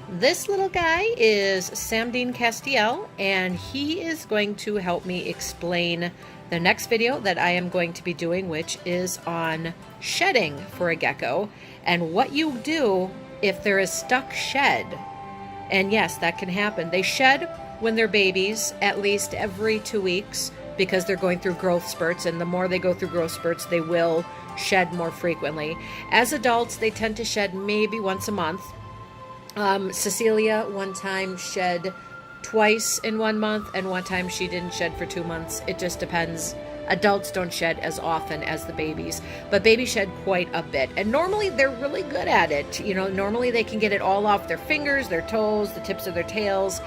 This little guy is Sam Dean Castiel, and he is going to help me explain the next video that I am going to be doing, which is on shedding for a gecko and what you do if there is stuck shed. And yes, that can happen. They shed when they're babies at least every 2 weeks because they're going through growth spurts, and the more they go through growth spurts, they will shed more frequently. As adults, they tend to shed maybe once a month. Cecilia one time shed twice in 1 month, and one time she didn't shed for 2 months. It just depends. Adults don't shed as often as the babies, but babies shed quite a bit. And normally they're really good at it. You know, normally they can get it all off their fingers, their toes, the tips of their tails.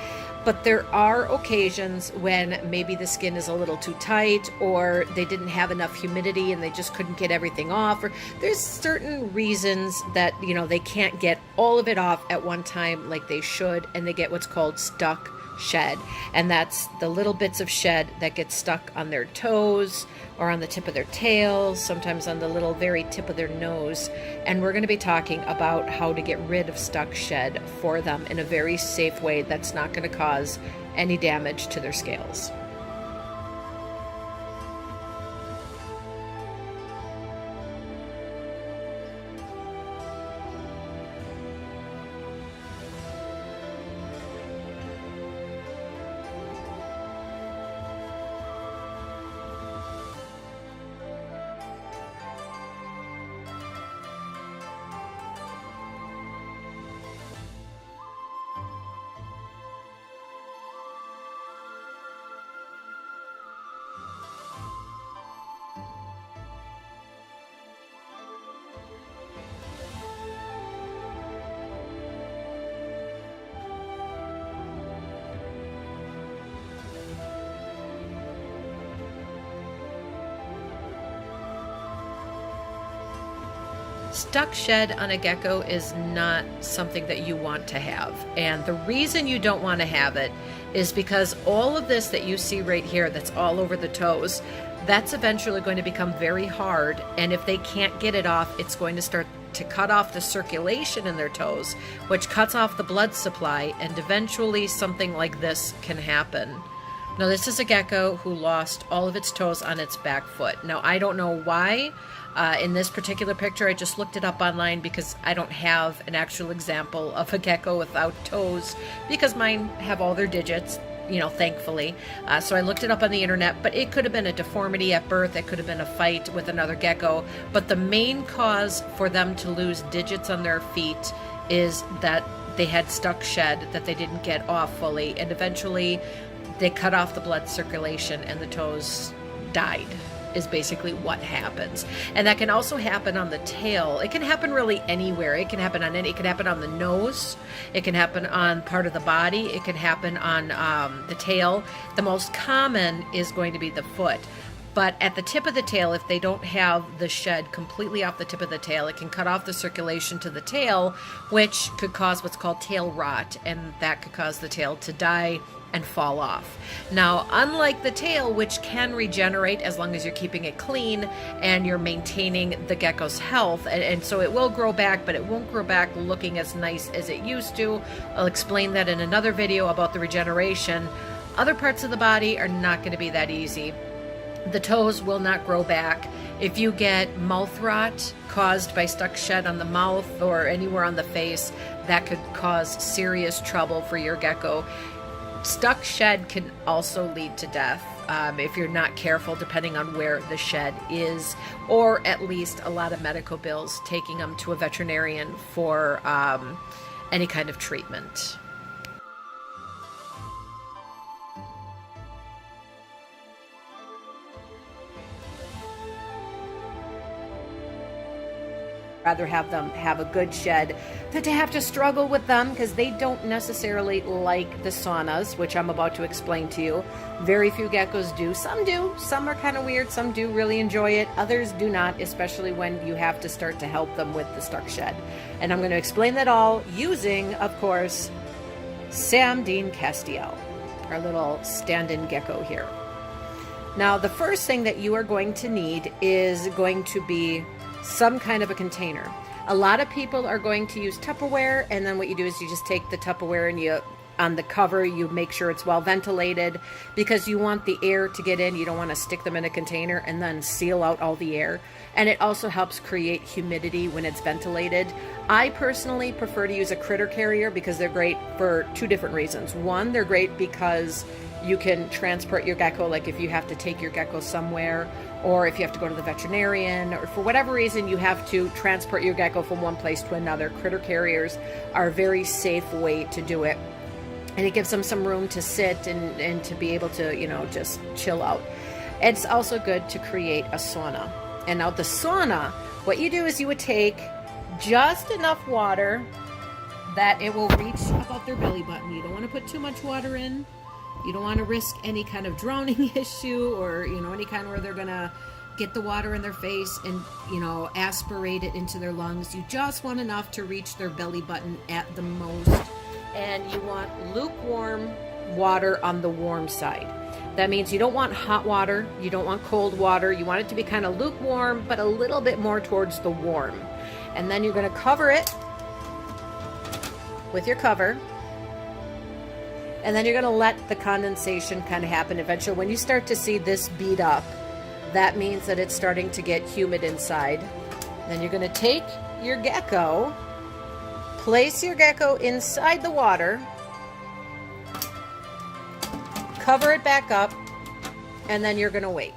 But there are occasions when maybe the skin is a little too tight, or they didn't have enough humidity and they just couldn't get everything off, or there's certain reasons that, you know, they can't get all of it off at one time like they should, and they get what's called stuck shed. And that's the little bits of shed that get stuck on their toes or on the tip of their tails, sometimes on the little very tip of their nose. And we're going to be talking about how to get rid of stuck shed for them in a very safe way that's not going to cause any damage to their scales. Stuck shed on a gecko is not something that you want to have. And the reason you don't want to have it is because all of this that you see right here that's all over the toes, that's eventually going to become very hard. And if they can't get it off, it's going to start to cut off the circulation in their toes, which cuts off the blood supply, and eventually something like this can happen. Now, this is a gecko who lost all of its toes on its back foot. Now, I don't know why. In this particular picture, I just looked it up online because I don't have an actual example of a gecko without toes, because mine have all their digits, you know, thankfully. So I looked it up on the internet, but it could have been a deformity at birth. It could have been a fight with another gecko. But the main cause for them to lose digits on their feet is that they had stuck shed that they didn't get off fully, and eventually they cut off the blood circulation and the toes died, is basically what happens. And that can also happen on the tail. It can happen really anywhere. It can happen on it can happen on the nose. It can happen on part of the body. It can happen on the tail. The most common is going to be the foot. But at the tip of the tail, if they don't have the shed completely off the tip of the tail, it can cut off the circulation to the tail, which could cause what's called tail rot, and that could cause the tail to die and fall off. Now, unlike the tail, which can regenerate as long as you're keeping it clean and you're maintaining the gecko's health, and so it will grow back, but it won't grow back looking as nice as it used to. I'll explain that in another video about the regeneration. Other parts of the body are not going to be that easy. The toes will not grow back. If you get mouth rot caused by stuck shed on the mouth or anywhere on the face, that could cause serious trouble for your gecko. Stuck shed can also lead to death if you're not careful, depending on where the shed is, or at least a lot of medical bills taking them to a veterinarian for any kind of treatment. Rather have them have a good shed than to have to struggle with them, because they don't necessarily like the saunas, which I'm about to explain to you. Very few geckos do. Some are kind of weird. Some do really enjoy it. Others do not, especially when you have to start to help them with the stuck shed. And I'm going to explain that all using, of course, Sam Dean Castiel, our little stand-in gecko here. Now, the first thing that you are going to need is going to be some kind of a container. A lot of people are going to use Tupperware, and then what you do is you just take the Tupperware and you, on the cover, you make sure it's well ventilated, because you want the air to get in. You don't want to stick them in a container and then seal out all the air. And it also helps create humidity when it's ventilated. I personally prefer to use a critter carrier because they're great for two different reasons. One, they're great because you can transport your gecko, like if you have to take your gecko somewhere, or if you have to go to the veterinarian, or for whatever reason you have to transport your gecko from one place to another. Critter carriers are a very safe way to do it. And it gives them some room to sit and to be able to, you know, just chill out. It's also good to create a sauna. And now the sauna, what you do is you would take just enough water that it will reach about their belly button. You don't want to put too much water in. You don't want to risk any kind of drowning issue, or, you know, any kind where they're going to get the water in their face and, you know, aspirate it into their lungs. You just want enough to reach their belly button at the most. And you want lukewarm water on the warm side. That means you don't want hot water, you don't want cold water. You want it to be kind of lukewarm, but a little bit more towards the warm. And then you're going to cover it with your cover. And then you're going to let the condensation kind of happen. Eventually, when you start to see this bead up, that means that it's starting to get humid inside. Then you're going to take your gecko, place your gecko inside the water, cover it back up, and then you're going to wait.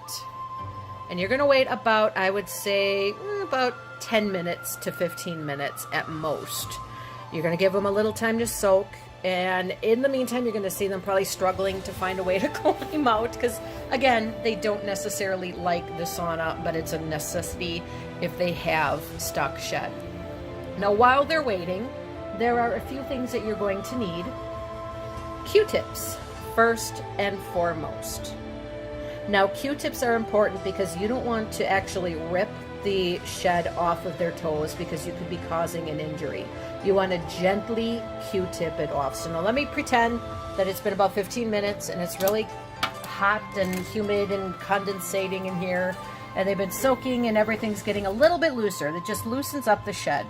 And you're going to wait about, I would say, about 10 minutes to 15 minutes at most. You're going to give them a little time to soak. And in the meantime, you're going to see them probably struggling to find a way to climb out, because, again, they don't necessarily like the sauna, but it's a necessity if they have stuck shed. Now, while they're waiting, there are a few things that you're going to need. Q-tips, first and foremost. Now, Q-tips are important because you don't want to actually rip the shed off of their toes, because you could be causing an injury. You want to gently Q-tip it off. So now let me pretend that it's been about 15 minutes and it's really hot and humid and condensating in here, and they've been soaking and everything's getting a little bit looser. That just loosens up the shed.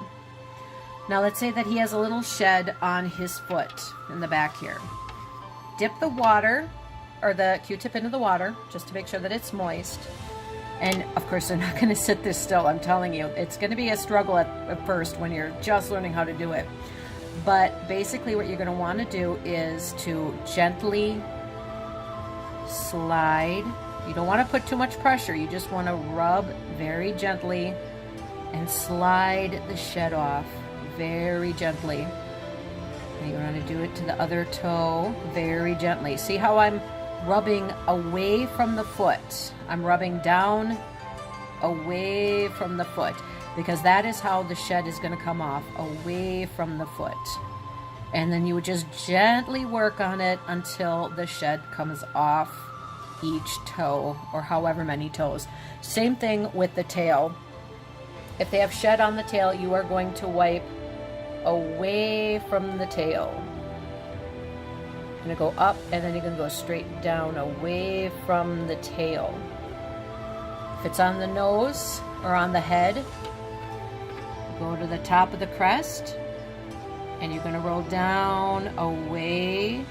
Now let's say that he has a little shed on his foot in the back here. Dip the water or the Q-tip into the water just to make sure that it's moist. And of course, they're not going to sit this still. I'm telling you, it's going to be a struggle at first when you're just learning how to do it. But basically what you're going to want to do is to gently slide. You don't want to put too much pressure. You just want to rub very gently and slide the shed off very gently. And you want to do it to the other toe very gently. See how I'm rubbing away from the foot? I'm rubbing down away from the foot, because that is how the shed is going to come off, away from the foot. And then you would just gently work on it until the shed comes off each toe, or however many toes. Same thing with the tail. If they have shed on the tail, you are going to wipe away from the tail. You're going to go up, and then you're going to go straight down away from the tail. If it's on the nose or on the head, go to the top of the crest, and you're going to roll down away.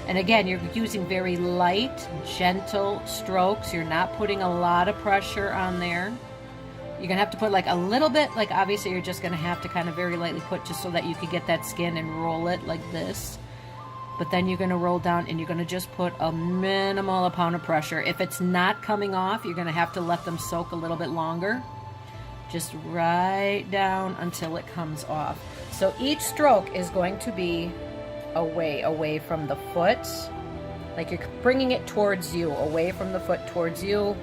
And again, you're using very light, gentle strokes. You're not putting a lot of pressure on there. You're going to have to put like a little bit, like obviously you're just going to have to kind of very lightly put just so that you could get that skin and roll it like this. But then you're going to roll down, and you're going to just put a minimal amount of pressure. If it's not coming off, you're going to have to let them soak a little bit longer. Just right down until it comes off. So each stroke is going to be away from the foot. Like you're bringing it towards you, away from the foot towards you,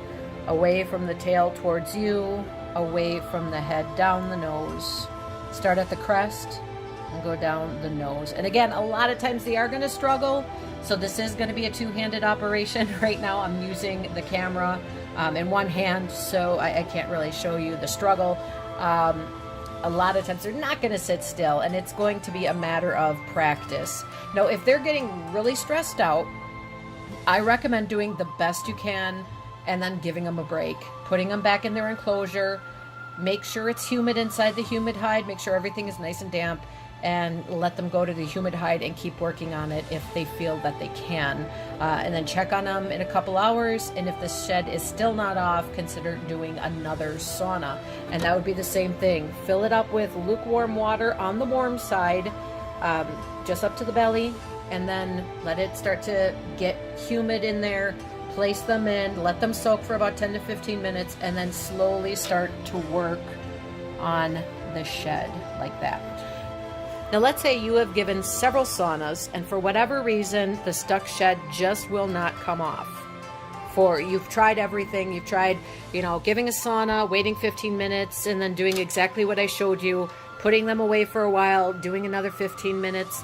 away from the tail towards you, away from the head, down the nose. Start at the crest and go down the nose. And again, a lot of times they are going to struggle, so this is going to be a two-handed operation. Right now I'm using the camera in one hand, so I can't really show you the struggle. A lot of times they're not going to sit still, and it's going to be a matter of practice. Now, if they're getting really stressed out, I recommend doing the best you can and then giving them a break, putting them back in their enclosure, make sure it's humid inside the humid hide, make sure everything is nice and damp, and let them go to the humid hide and keep working on it if they feel that they can. And then check on them in a couple hours, and if the shed is still not off, consider doing another sauna. And that would be the same thing. Fill it up with lukewarm water on the warm side, just up to the belly, and then let it start to get humid in there. Place them in, let them soak for about 10 to 15 minutes, and then slowly start to work on the shed like that. Now let's say you have given several saunas, and for whatever reason the stuck shed just will not come off. You've tried everything. You've tried, giving a sauna, waiting 15 minutes, and then doing exactly what I showed you, putting them away for a while, doing another 15 minutes,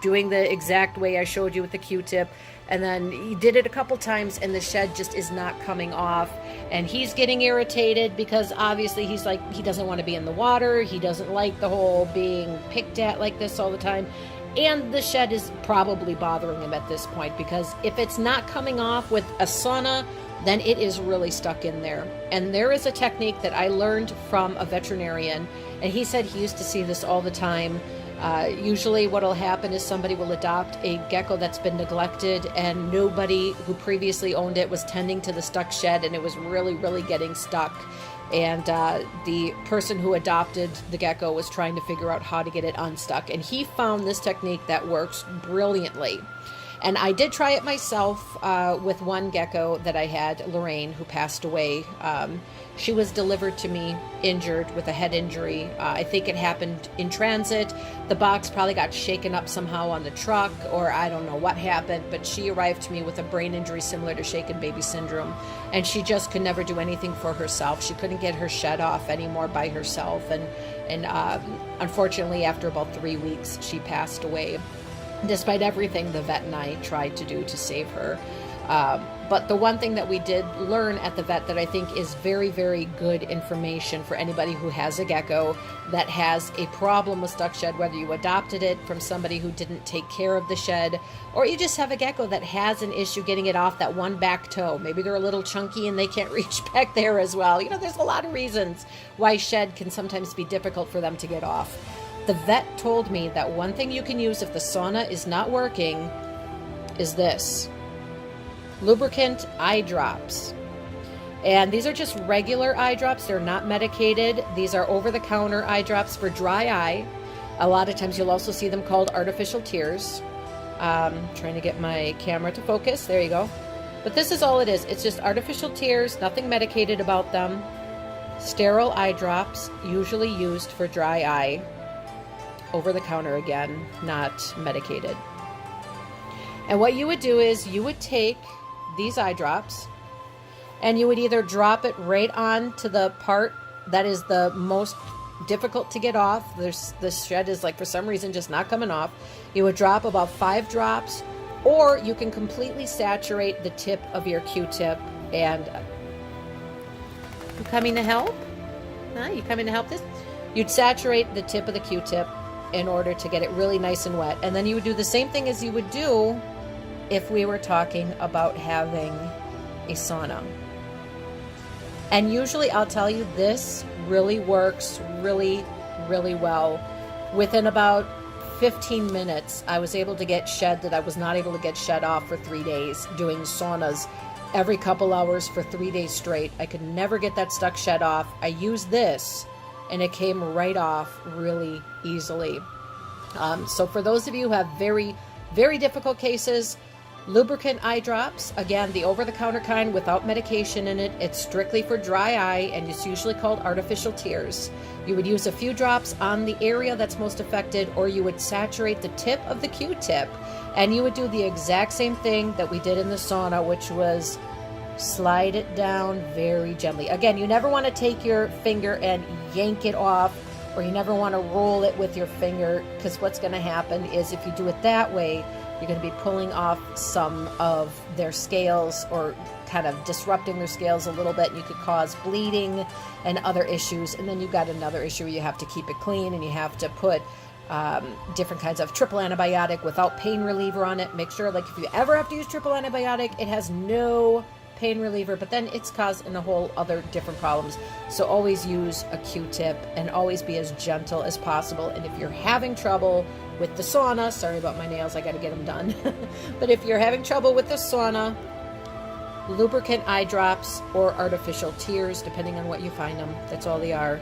doing the exact way I showed you with the Q-tip, and then he did it a couple times and the shed just is not coming off, and he's getting irritated because obviously he doesn't want to be in the water, he doesn't like the whole being picked at like this all the time, and the shed is probably bothering him at this point, because if it's not coming off with a sauna, then it is really stuck in there. And there is a technique that I learned from a veterinarian, and he said he used to see this all the time. Usually what will happen is somebody will adopt a gecko that's been neglected, and nobody who previously owned it was tending to the stuck shed, and it was really, really getting stuck. And the person who adopted the gecko was trying to figure out how to get it unstuck. And he found this technique that works brilliantly. And I did try it myself with one gecko that I had, Lorraine, who passed away. She was delivered to me injured with a head injury. I think it happened in transit. The box probably got shaken up somehow on the truck, or I don't know what happened, but she arrived to me with a brain injury similar to shaken baby syndrome, and she just could never do anything for herself. She couldn't get her shed off anymore by herself, and unfortunately after about 3 weeks she passed away, despite everything the vet and I tried to do to save her. But the one thing that we did learn at the vet that I think is very, very good information for anybody who has a gecko that has a problem with stuck shed, whether you adopted it from somebody who didn't take care of the shed, or you just have a gecko that has an issue getting it off that one back toe. Maybe they're a little chunky and they can't reach back there as well. There's a lot of reasons why shed can sometimes be difficult for them to get off. The vet told me that one thing you can use if the sauna is not working is this: lubricant eye drops. And these are just regular eye drops. They're not medicated. These are over-the-counter eye drops for dry eye. A lot of times you'll also see them called artificial tears. Trying to get my camera to focus. There you go. But this is all it is. It's just artificial tears, nothing medicated about them. Sterile eye drops, usually used for dry eye. Over the counter again, not medicated. And what you would do is you would take these eye drops and you would either drop it right on to the part that is the most difficult to get off. This shed is for some reason just not coming off. You would drop about 5 drops, or you can completely saturate the tip of your Q-tip. And you coming to help? You coming to help this? You'd saturate the tip of the Q-tip in order to get it really nice and wet. And then you would do the same thing as you would do if we were talking about having a sauna. And usually I'll tell you, this really works really, really well. Within about 15 minutes, I was able to get shed that I was not able to get shed off for 3 days, doing saunas every couple hours for 3 days straight. I could never get that stuck shed off. I used this and it came right off really easily. So for those of you who have very, very difficult cases, lubricant eye drops, again, the over-the-counter kind without medication in it. It's strictly for dry eye, and it's usually called artificial tears. You would use a few drops on the area that's most affected, or you would saturate the tip of the Q-tip, and you would do the exact same thing that we did in the sauna, which was slide it down very gently. Again, you never want to take your finger and yank it off, or you never want to roll it with your finger, because what's going to happen is if you do it that way, you're going to be pulling off some of their scales, or kind of disrupting their scales a little bit, and you could cause bleeding and other issues. And then you've got another issue where you have to keep it clean, and you have to put different kinds of triple antibiotic without pain reliever on it. Make sure, if you ever have to use triple antibiotic, it has no pain reliever, but then it's causing a whole other different problems. So always use a Q-tip and always be as gentle as possible. And if you're having trouble with the sauna, sorry about my nails, I got to get them done. But if you're having trouble with the sauna, lubricant eye drops or artificial tears, depending on what you find them. That's all they are.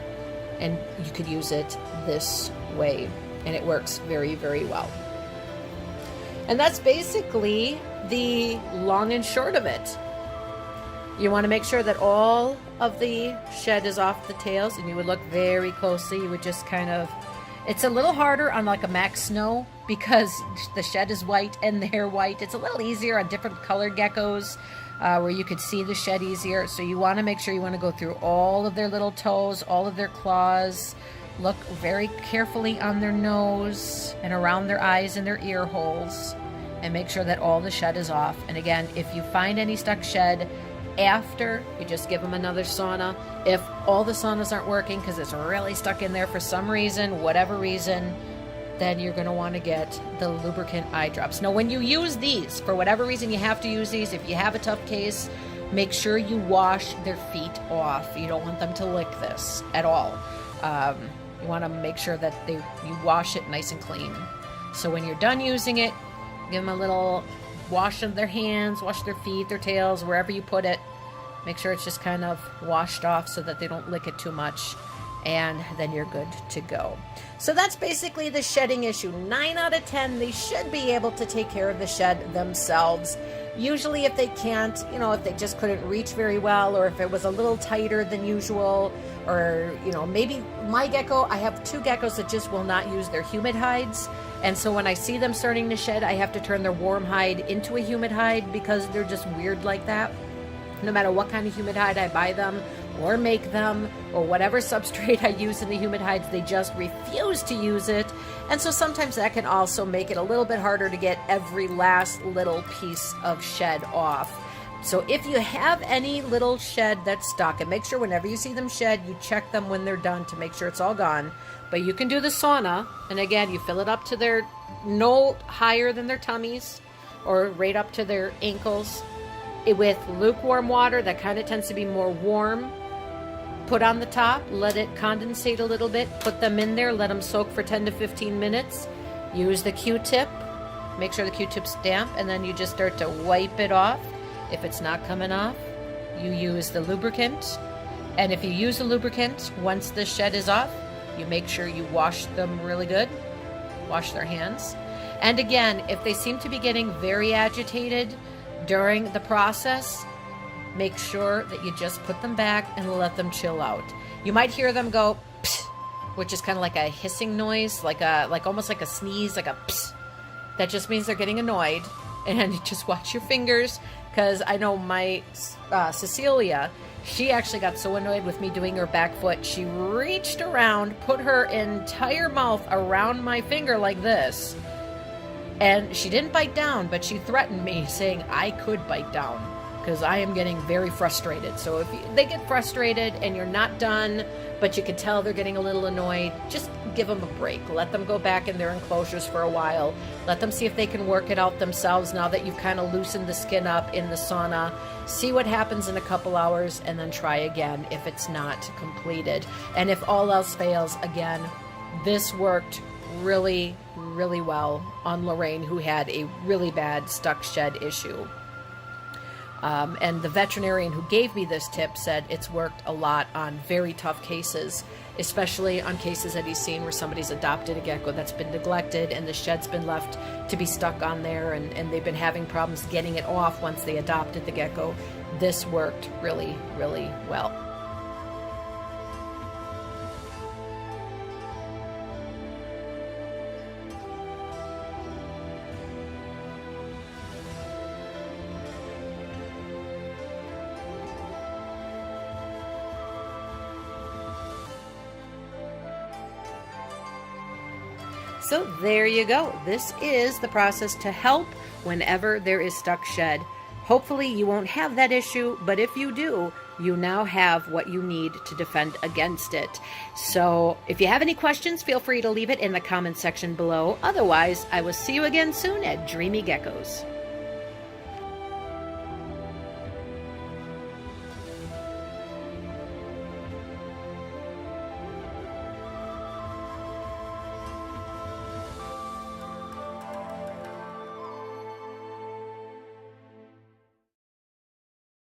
And you could use it this way. And it works very, very well. And that's basically the long and short of it. You want to make sure that all of the shed is off the tails, and you would look very closely. You would just kind of, it's a little harder on like a Max Snow because the shed is white and they're white. It's a little easier on different colored geckos where you could see the shed easier. So you want to make sure you want to go through all of their little toes, all of their claws. Look very carefully on their nose and around their eyes and their ear holes, and make sure that all the shed is off. And again, if you find any stuck shed after, you just give them another sauna. If all the saunas aren't working because it's really stuck in there for some reason, whatever reason, then you're going to want to get the lubricant eye drops. Now, when you use these, for whatever reason you have to use these, if you have a tough case, make sure you wash their feet off. You don't want them to lick this at all. You want to make sure that you wash it nice and clean. So when you're done using it, give them a little wash of their hands, wash their feet, their tails, wherever you put it. Make sure it's just kind of washed off so that they don't lick it too much. And then you're good to go. So that's basically the shedding issue. 9 out of 10, they should be able to take care of the shed themselves. Usually if they can't, if they just couldn't reach very well, or if it was a little tighter than usual, or, maybe my gecko, I have 2 geckos that just will not use their humid hides. And so when I see them starting to shed, I have to turn their warm hide into a humid hide because they're just weird like that. No matter what kind of humid hide I buy them or make them, or whatever substrate I use in the humid hides, they just refuse to use it. And so sometimes that can also make it a little bit harder to get every last little piece of shed off. So if you have any little shed that's stuck, and make sure whenever you see them shed, you check them when they're done to make sure it's all gone. But you can do the sauna, and again, you fill it up to their no higher than their tummies, or right up to their ankles, with lukewarm water that kind of tends to be more warm. Put on the top, let it condensate a little bit, put them in there, let them soak for 10 to 15 minutes. Use the Q-tip, make sure the Q-tip's damp, and then you just start to wipe it off. If it's not coming off, you use the lubricant. And if you use the lubricant, once the shed is off, you make sure you wash them really good. Wash their hands. And again, if they seem to be getting very agitated during the process, make sure that you just put them back and let them chill out. You might hear them go, psst, which is kind of like a hissing noise, like almost like a sneeze, like a psst. That just means they're getting annoyed. And you just watch your fingers, because I know my Cecilia, she actually got so annoyed with me doing her back foot, she reached around, put her entire mouth around my finger like this. And she didn't bite down, but she threatened me, saying I could bite down, because I am getting very frustrated. So if they get frustrated and you're not done, but you can tell they're getting a little annoyed, just give them a break. Let them go back in their enclosures for a while. Let them see if they can work it out themselves now that you've kind of loosened the skin up in the sauna. See what happens in a couple hours, and then try again if it's not completed. And if all else fails, again, this worked really, really well on Lorraine, who had a really bad stuck shed issue. And the veterinarian who gave me this tip said it's worked a lot on very tough cases, especially on cases that he's seen where somebody's adopted a gecko that's been neglected and the shed's been left to be stuck on there, and they've been having problems getting it off once they adopted the gecko. This worked really, really well. So there you go. This is the process to help whenever there is stuck shed. Hopefully you won't have that issue, but if you do, you now have what you need to defend against it. So if you have any questions, feel free to leave it in the comment section below. Otherwise, I will see you again soon at Dreamy Geckos.